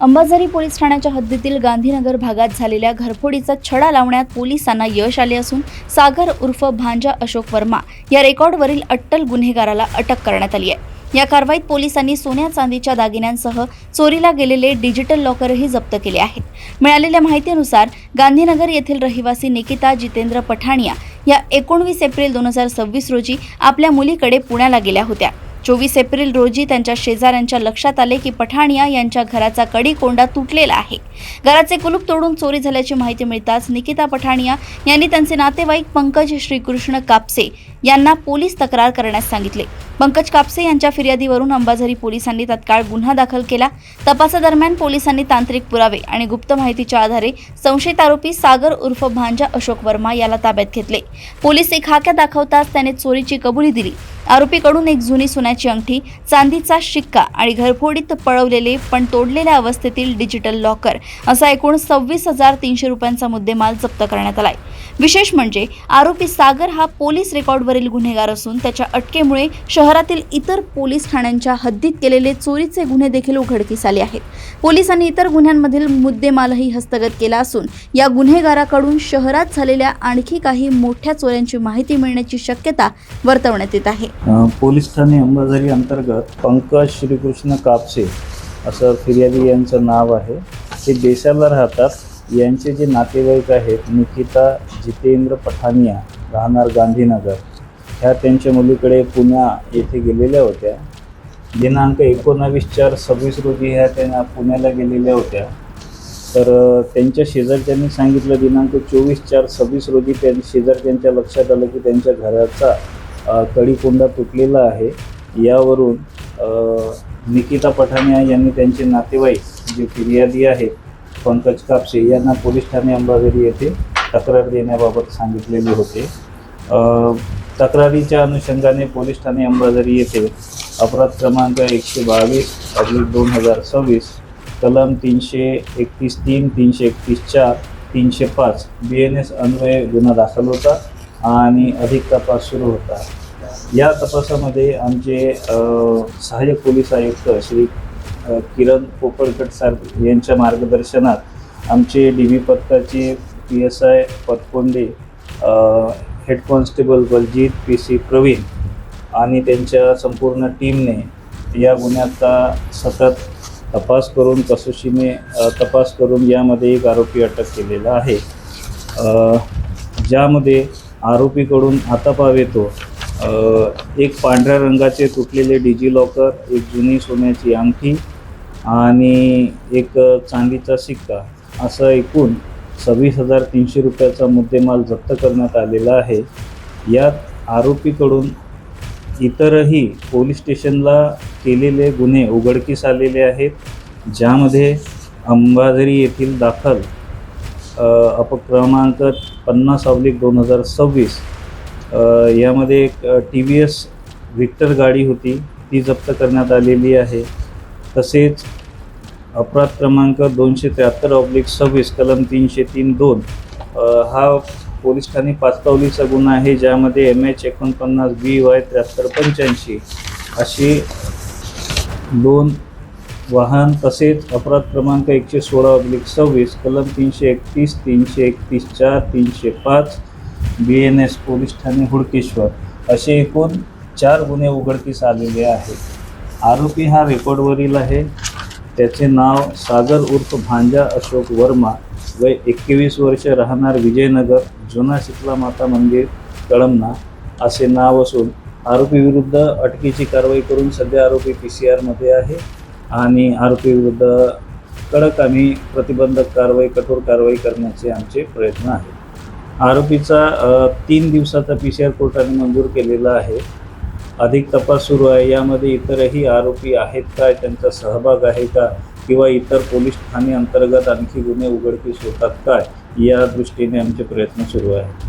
Ambazari police ठाण्याच्या हद्दीतील गांधीनगर भागात झालेल्या घरफोडीचा छडा लावण्यात पोलिसांना यश आले असून सागर उर्फ भांजा अशोक वर्मा या रेकॉर्डवरील अट्टल गुन्हेगाराला अटक करण्यात आली आहे। या कारवाईत पोलिसांनी सोन्या चांदीच्या दागिन्यांसह चोरीला गेलेले डिजिटल लॉकरही जप्त केले आहेत। मिळालेल्या माहितीनुसार गांधीनगर येथील रहिवासी निकिता जितेंद्र पठाणिया या 19 एप्रिल 2026 रोजी आपल्या मुलीकडे पुण्याला गेल्या होत्या। 24 एप्रिल रोजी त्यांच्या शेजाऱ्यांच्या लक्षात आले की पठाणिया यांच्या घराचा कडी कोंडा तुटलेला आहे। घराचे कुलूप तोडून चोरी झाल्याची माहिती मिळताच निकिता पठाणिया यांनी त्यांचे नातेवाईक पंकज श्रीकृष्ण कापसे यांना पोलीस तक्रार करण्यास सांगितले। पंकज कापसे यांच्या फिर्यादीवरून अंबाझरी पोलिसांनी तत्काळ गुन्हा दाखल केला। तपासादरम्यान पोलिसांनी तांत्रिक पुरावे आणि गुप्त माहितीच्या आधारे संशयित आरोपी सागर उर्फ भांजा अशोक वर्मा याला ताब्यात घेतले। पोलीस एक खाक्या दाखवताच त्याने चोरीची कबुली दिली। आरोपीकडून एक जुनी सोन्याची अंगठी, चांदीचा शिक्का आणि घरफोडीत पळवलेले पण तोडलेल्या अवस्थेतील डिजिटल लॉकर असा एकूण 26,300 रुपयांचा मुद्देमाल जप्त करण्यात आलाय। विशेष म्हणजे आरोपी सागर हा पोलीस रेकॉर्डवरील गुन्हेगार असून त्याच्या अटकेमुळे शहरातील इतर पोलीस ठाण्यांच्या हद्दीत केलेले चोरीचे गुन्हे देखील उघडकीस आले आहेत। पोलिसांनी इतर गुन्ह्यांमधील मुद्देमालही हस्तगत केला असून या गुन्हेगाराकडून शहरात झालेल्या आणखी काही मोठ्या चोऱ्यांची माहिती मिळण्याची शक्यता वर्तवण्यात येत आहे। पोलीस ठाणे अंबाझरी अंतर्गत पंकज श्रीकृष्ण कापसे असं फिर्यादी यांचं नाव आहे। ते देशाला राहतात। यांचे जे नातेवाईक आहेत निकिता जितेंद्र पठाणिया राहणार गांधीनगर ह्या त्यांच्या मुलीकडे पुण्या येथे गेलेल्या होत्या। दिनांक 19/4/26 रोजी ह्या त्यांना पुण्याला गेलेल्या होत्या। तर त्यांच्या शेजारच्यांनी सांगितलं दिनांक 24/4/26 रोजी शेजारच्यांच्या लक्षात आलं की त्यांच्या घराचा कडी-कोंडा तुटलेला आहे। यावरून निकिता पठाणिया यांनी त्यांचे नातेवाईक जे फिर्यादी आहेत पंकज कापसे यांना पोलीस ठाणे अंबाझरी येथे तक्रार देण्याबाबत सांगितलेले होते। तक्रारीच्या अनुषंगाने पोलीस ठाणे अंबाझरी येथे अपराध क्रमांक 122/2026 कलम 331(3), 331(4), 305 BNS अन्वये गुन्हा दाखल होता आणि अधिक तपास सुरू होता। या तपासामध्ये आमचे सहाय्यक पोलीस आयुक्त श्री किरण पोपळकर सर यांच्या मार्गदर्शनात आमचे DB पथकाचे PSI Patkonde, head constable Baljeet PC Pravin आणि त्यांच्या संपूर्ण टीमने या गुन्ह्याचा सतत तपास करून कसोशीने तपास करून यामध्ये एक आरोपी अटक केलेला आहे। ज्यामध्ये आरोपीकडून हातापाव येतो एक पांढऱ्या रंगाचे तुटलेले डिजी लॉकर, एक जुनी सोन्याची अंगठी आणि एक चांदीचा सिक्का असा एकूण 26,300 रुपयाचा मुद्देमाल जप्त करण्यात आलेला आहे। यात आरोपीकडून इतरही पोलीस स्टेशनला केलेले गुन्हे उघडकीस आलेले आहेत। ज्यामध्ये अंबाझरी येथील दाखल अपक्रमांक 50/2026 यामध्ये एक TVS विक्टर गाडी होती ती जप्त करण्यात आलेली आहे। तसेच अपराध क्रमांक 273/26 कलम 303(2) हा पोलीस ठाणे पाचपावलीचा गुन्हा आहे। ज्यामध्ये MH49BY 7385 अशी 2 वाहन, तसेच अपराध क्रमांक 116/26 कलम 331, 331(4), 305 BNS पोलीस ठाणे हुडकेश्वर असे एकूण 4 गुन्हे उघडकीस आलेले आहेत। आरोपी हा रेकॉर्डवरील आहे। त्याचे नाव सागर उर्फ भांजा अशोक वर्मा, वय 21 वर्ष, राहणार विजयनगर, जुना शीतला माता मंदिर, कळमना असे नाव असून आरोपी विरुद्ध अटकेची कारवाई करून सध्या आरोपी PCR मध्ये आहे आणि आरोपी विरुद्ध कडक आम्ही प्रतिबंधक कारवाई, कठोर कारवाई करण्याचे आमचे प्रयत्न आहेत। आरोपीचा 3 दिवसाचा PCR कोर्टाने मंजूर केलेला आहे। अधिक तपास सुरू आहे। यामध्ये इतरही आरोपी आहेत काय, त्यांचा सहभाग आहे का, किंवा इतर पोलीस ठाणे अंतर्गत आणखी गुन्हे उघडकीस होतात काय, या दृष्टीने आमचे प्रयत्न सुरू आहेत।